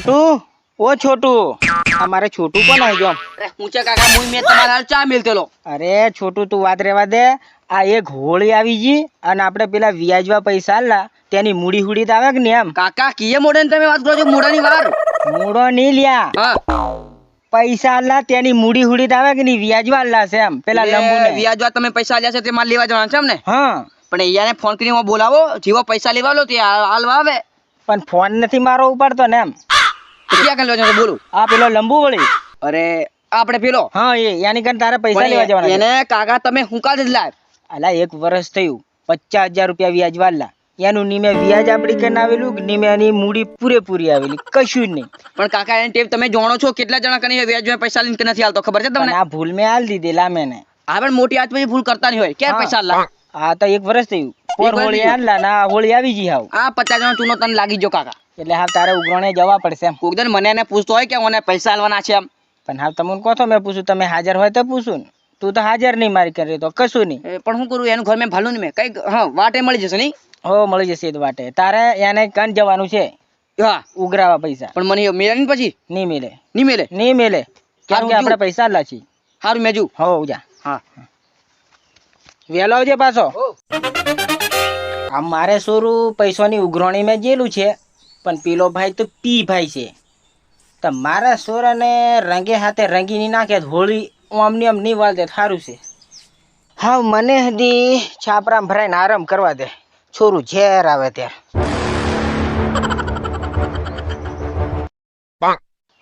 छोटू ओ छोटू हमारे छोटू कोण है जो अरे ऊंचे काका मुई में તમારા હાલ ચા મિલતેલો अरे छोटू તું વાત રેવા દે આ એક હોળી આવી ગઈ અને આપણે પેલા વ્યાજવા પૈસા આલા તેની મૂડી હુડી તો આવે કે ને એમ કાકા કીએ મોડે ને તમે વાત કરો છો મોડાની વાર મૂડો નહીં લ્યા હા પૈસા આલા તેની મૂડી હુડી તો આવે કે નહીં વ્યાજવા આલા છે એમ પેલા લંબુ ને વ્યાજવા તમે પૈસા આલ્યા છે તે માલ લેવા જવાના છે એમ ને હા પણ અહીંયાને ફોન કરીને બોલાવો જેવો પૈસા લેવા લો તે હાલવા આવે પણ ફોન નથી મારો ઉપાડતો ને એમ તો ક્યાં કરી લેવા બોલું આ પેલો લંબુ વળી અરે આપણે પેલો હા એ યાની કન તારે પૈસા લેવા જવાના એને કાકા તમે હું કાઢ જ લાવ અલા એક વર્ષ થયું 50,000 રૂપિયા વ્યાજ વાળલા એનું નીમે વ્યાજ આપડી કન આવેલું નીમે એની મૂડી પૂરેપૂરી આવેલી કશું જ નહીં પણ કાકા એને ટેપ તમે જાણો છો કેટલા જણા કને વ્યાજમાં પૈસા લઈને નથી હાલતો ખબર છે તમને આ ભૂલ મેં હાલ દીધેલા મેને આ પણ મોટી આજ પછી ભૂલ કરતા નહીં હોય ક્યાં પૈસા હાલલા આ તો એક વર્ષ થયું પોર હોળી હાલલા ના હોળી આવી ગઈ હાવ આ 50 જણા ચૂનો તને લાગી જો કાકા એટલે હાવ તારે ઉઘરાણે જવા પડશે એમ કોક મને એને પૂછતો હોય કે મને પૈસા હાલવાના છે એમ પણ હાવ તમને કહો તો મેં પૂછું તમે હાજર હોય તો પૂછું ને તું તો હાજર નહીં મારી કરી તો કશું નહીં પણ હું કરું એનું ઘર મેં ભાલું નહીં મેં કઈ હા વાટે મળી જશે નહીં હો મળી જશે એ વાટે તારે એને કન જવાનું છે હા ઉઘરાવા પૈસા પણ મને મેળે નહીં પછી નહીં મિલે નહીં મેલે કેમ કે આપણે પૈસા આલા છીએ સારું મેજુ હો જા હા વેલો આવજે પાછો આ મારે સોરું પૈસાની ઉઘરાણી મેં જેલું છે પણ પેલો ભાઈ તો પી ભાઈ છે તો મારા સોરાને રંગે હાથે રંગી નહીં નાખે તો હોળી આમની આમ નહીં વાળતે સારું છે હા મને હજી છાપરામ ભરાઈને આરામ કરવા દે છોરું ઝેર આવે ત્યારે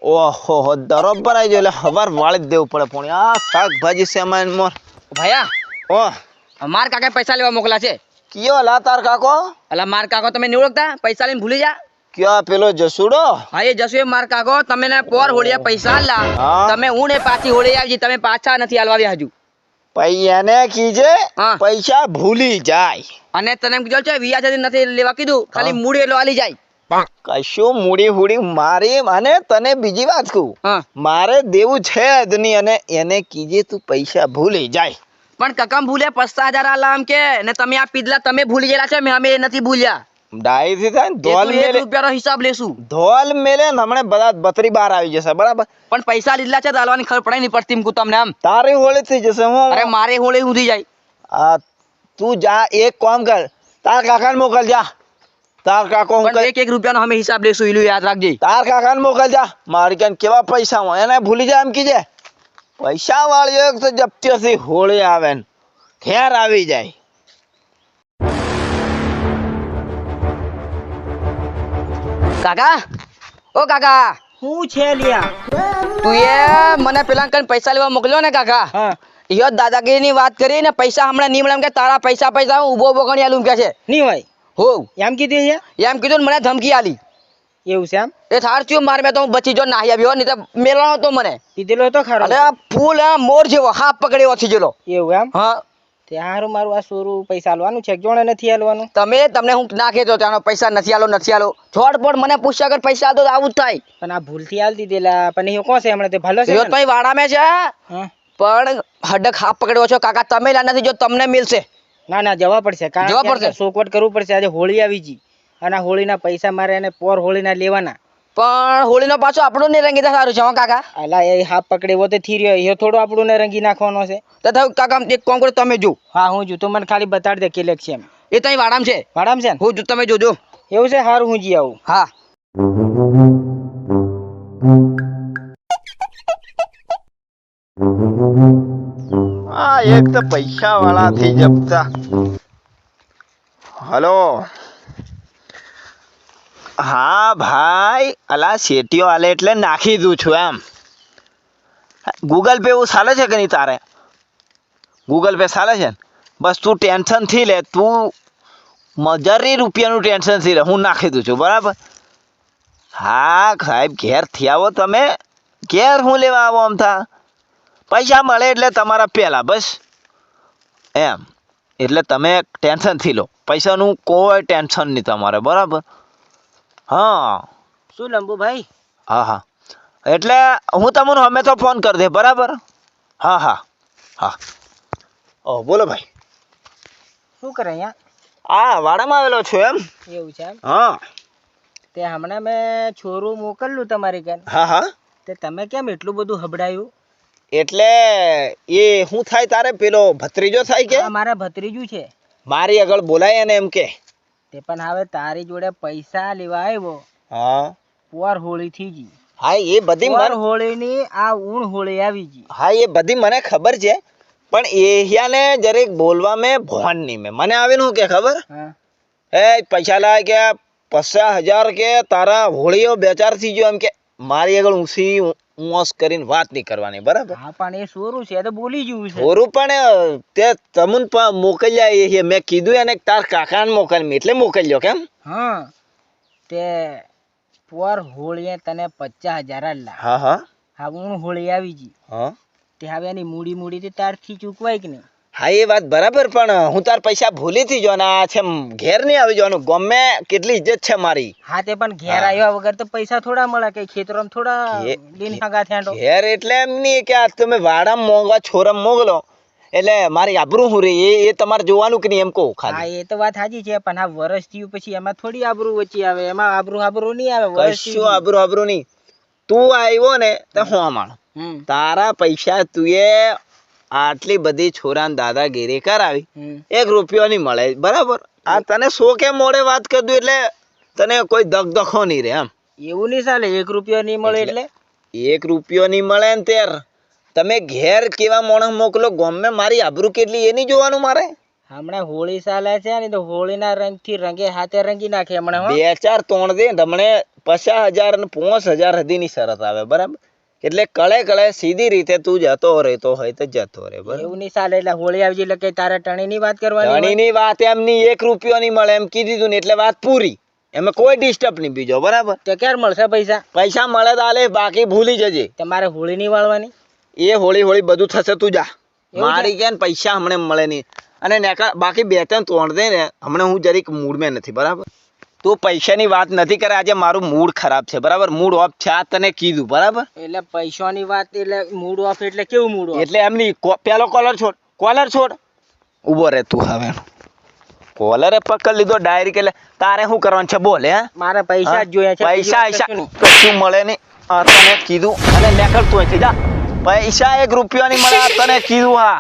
ઓહો બરોબર આવી જાય એટલે હવાર વાળી જ દેવું પડે પણ આ શાકભાજી છે એમાં મોર ભૈયા ઓ માર કાકા પૈસા લેવા મોકલા છે કયો લા તાર કાકો અલા માર કાકો તમે નહીં ઓળખતા પૈસા લઈને ભૂલી જા કયો પેલો જસુડો હા એ જશુ માર કાકો તમે ને પોર હોળિયા પૈસા આલા હા. તમે હું ને પાછી હોળી આવી તમે પાછા નથી હાલવા હજુ પૈયાને કીજે હા. પૈસા ભૂલી જાય અને તને એમ કીધું છે વ્યાજ નથી લેવા કીધું ખાલી મૂડી એટલો આલી જાય કશું મૂડી હુડી મારી અને તને બીજી વાત કહું હા મારે દેવું છે જ નહીં અને એને કીજે તું પૈસા ભૂલી જાય પણ કકમ ભૂલે 50,000 આલા આમ કે ને તમે આ પીધલા તમે ભૂલી ગયેલા છે અમે નથી ભૂલ્યા ડાઈ થી થાય ને ધોલ એક મેલે રૂપિયાનો હિસાબ લેશું ધોલ મેલે ને હમણાં બધા બતરી બાર આવી જશે બરાબર પણ પૈસા લીધલા છે તો હાલવાની ખબર પડે નહીં પડતી એમ તમને આમ તારી હોળી થઈ જશે હું અરે મારે હોળી ઉધી જાય આ તું જા એક કામ કર તાર કાકાને મોકલ જા તાર કાકો હું પણ એક રૂપિયાનો અમે હિસાબ લેશું ઈલું યાદ રાખજે તાર કાકાને મોકલ જા મારી કાન કેવા પૈસા હોય એને ભૂલી જાય એમ કીજે પૈસા વાળી એક તો જપ્તીથી હોળી આવે ને ઘેર આવી જાય કાકા ઓ કાકા શું છે લ્યા તું એ મને પેલા કઈ પૈસા લેવા મોકલ્યો ને કાકા હા યો દાદાગીરી ની વાત કરી ને પૈસા હમણાં નહીં મળે એમ કે તારા પૈસા હું ઉભો ગણી આલું કે છે નહીં હોય હો એમ કીધું છે એમ કીધું ને મને ધમકી આલી એવું છે એમ એ થાર થયું મારે મેં તો હું બચી જો નાહી આવ્યો નહીં તો મેળવાનો હતો મને પીધેલો હતો ખરો અરે આ ફૂલ આ મોર જેવો હાફ પકડ્યો થી જેલો એવું એમ હા ત્યાં મારું આ સોરું પૈસા આલવાનું છે જોણે નથી આલવાનું તમને હું નાખે તો ત્યાંનો પૈસા નથી આલો છોડ પોડ મને પૂછ્યા અગર પૈસા આલો તો આવું જ થાય પણ આ ભૂલથી આલ દીધેલા પણ એ કોણ છે હમણાં તે ભલો છે વિરોધ ભાઈ વાડામાં છે હા પણ હડક હાફ પકડ્યો છો કાકા તમે નથી જો તમને મિલશે ના ના જવા પડશે જવા કારણ પડશે. કે શોકવટ કરવું પડશે આજે હોળી આવી ગઈ અને આ હોળીના પૈસા મારે એને પોર હોળીના લેવાના પણ હોળીનો પાછો આપણું નહીં રંગી સારું છે હો કાકા અલા એ હાફ પકડે એવો તો થી રહ્યો એ થોડો આપણું ને રંગી નાખવાનો છે તો થયું કાકા એક કામ કરો તમે જો હા હું જો તો મને ખાલી બતાડ દે કેલેક છે એમ એ તઈ વાડામ છે વાડામ છે ને હું જો તમે જોજો એવું છે સારું હું જી આવું હા આ એક તો પૈસા વાળા થી જપતા હલો હા ભાઈ અલા શેટીઓ આલે એટલે નાખી દઉં છું એમ ગૂગલ પે એવું ચાલે છે કે નહીં તારે ગૂગલ પે ચાલે છે ને બસ તું ટેન્શન થી લે તું મજરી રૂપિયાનું ટેન્શન થી લે હું નાખી દઉં છું બરાબર હા સાહેબ ઘેર થી આવો તમે ઘેર હું લેવા આવો આમ થા પૈસા મળે એટલે તમારા પહેલાં બસ એમ એટલે તમે ટેન્શનથી લો પૈસાનું કોઈ ટેન્શન નહીં તમારે બરાબર હા શું લંબુ ભાઈ હા હા એટલે હું તમને અમે તો ફોન કરી દે બરાબર હા હા હા ઓ બોલો ભાઈ શું કરે અહીંયા આ વાડામાં આવેલો છું એમ એવું છે એમ હા તે હમણાં મેં છોરું મોકલ્યું તમારી ઘર, હા હા તે તમે કેમ એટલું બધું હબડાયું? એટલે એ શું થાય તારે પેલો ભત્રીજો થાય કે આ મારા ભત્રીજું છે. મારી આગળ બોલાય ને એમ કે તે પણ હવે તારી જોડે પૈસા લેવા આવ્યો, હા પોર હોળી થઈ ગઈ. હા એ બધી પોર મને હોળીની આ ઊણ હોળી આવી ગઈ. હા એ બધી મને ખબર છે પણ એહિયાને જરીક બોલવા મેં ભોન નહીં મેં મને આવે શું કે ખબર હા એ પૈસા લાય કે 50,000 કે તારા હોળીઓ બેચાર થઈ ગયો એમ કે મારી આગળ ઊંસી ઊંસ કરીને વાત નહીં કરવાની બરાબર હા પણ એ સોરું છે તો બોલી ગયું છે. થોડું પણ તે તમુન મોકલ્યા એ મેં કીધું એને કે તાર કાકાને મોકલ મેં એટલે મોકલ્યો કેમ હા તે પોર હોળીએ તને 50,000 લા. હા હા હા ઊણ હોળી આવી ગઈ. હા તે હવે એની મૂડી તે તારથી ચૂકવાય કે નહીં? હા એ વાત બરાબર પણ હું તાર પૈસા ભૂલી થી જો ને આ છે ઘેર નહીં આવી જવાનું ગમે કેટલી ઇજ્જત છે મારી હા તે પણ ઘેર આવ્યા વગર તો પૈસા થોડા મળે, કઈ ખેતરમાં થોડા લીન હાગા થેંડો. ઘેર એટલે એમ નહીં કે આ તમે વાડામાં મોંઘવા છોરામાં મોકલો એટલે મારી આબરૂ હું રે એ તમારે જોવાનું કે નહીં એમ કહું હા ખાલી એ તો વાત સાચી છે પણ આ વરસ થયું પછી એમાં થોડી આબરૂ વચ્ચે આવે, એમાં આબરૂ નહીં આવે. વરસ કશું આબરૂ નહીં તું આવ્યો ને તો હું માણ તારા પૈસા તું એ આટલી બધી છોરાને દાદાગીરી કરાવી 1 રૂપિયો નહીં મળે બરાબર આ તને 100 કે મોડે વાત કરી દઉં એટલે તને કોઈ દગદખો નહીં રે એમ એવું નહીં ચાલે. 1 રૂપિયો નહીં મળે એટલે 1 રૂપિયો નહીં મળે ને ત્યાર તમે ઘેર કેવા માણસ મોકલો ગમે મારી આબરૂ કેટલી એ નહીં જોવાનું મારે હમણાં હોળી ચાલે છે ને તો હોળીના રંગથી રંગે હાથે રંગી નાખે હમણાં. હો 2-4 દે હમણે 50,000 અને 5,000 સુધીની શરત આવે બરાબર એટલે કળે સીધી રીતે તું જતો રહેતો હોય તો જતો રહે બરાબર એવું નહીં ચાલે. એટલે હોળી આવી એટલે કઈ તારે ટણીની વાત કરવાની હોય? ધણીની વાત એમ નહીં 1 રૂપિયો નહીં મળે એમ કીધું તું ને એટલે વાત પૂરી એમાં કોઈ ડિસ્ટર્બ નહીં બીજો બરાબર તો ક્યારે મળશે પૈસા? પૈસા મળે તો આલે બાકી ભૂલી જજે તમારે હોળી નહીં વાળવાની? એ હોળી બધું થશે તું જા એવું છે? મારી કે પૈસા હમણે મળે નહીં અને બાકી 2-3 તોડ દે ને હમણે હું જરીક મૂડમાં નથી બરાબર તું પૈસાની વાત નથી કરે આજે મારું મૂડ ખરાબ છે બરાબર મૂડ ઓફ છે આ તને કીધું બરાબર એટલે પૈસાની વાત એટલે મૂડ ઓફ એટલે કેવું મૂડ ઓફ? એટલે એમ નહીં પેલો કોલર છોડ ઊભો રહે તું હવે કોલરે પકડ લીધો ડાયરેક્ટ એટલે તારે શું કરવાનું છે બોલ હે મારે પૈસા જ જોઈએ છે. પૈસા બીજું કશું નહીં. કશું મળે નહીં આ તને કીધું અને નીકળતું અહીંથી જા પૈસા 1 રૂપિયો નહીં મળે આ તને કીધું હા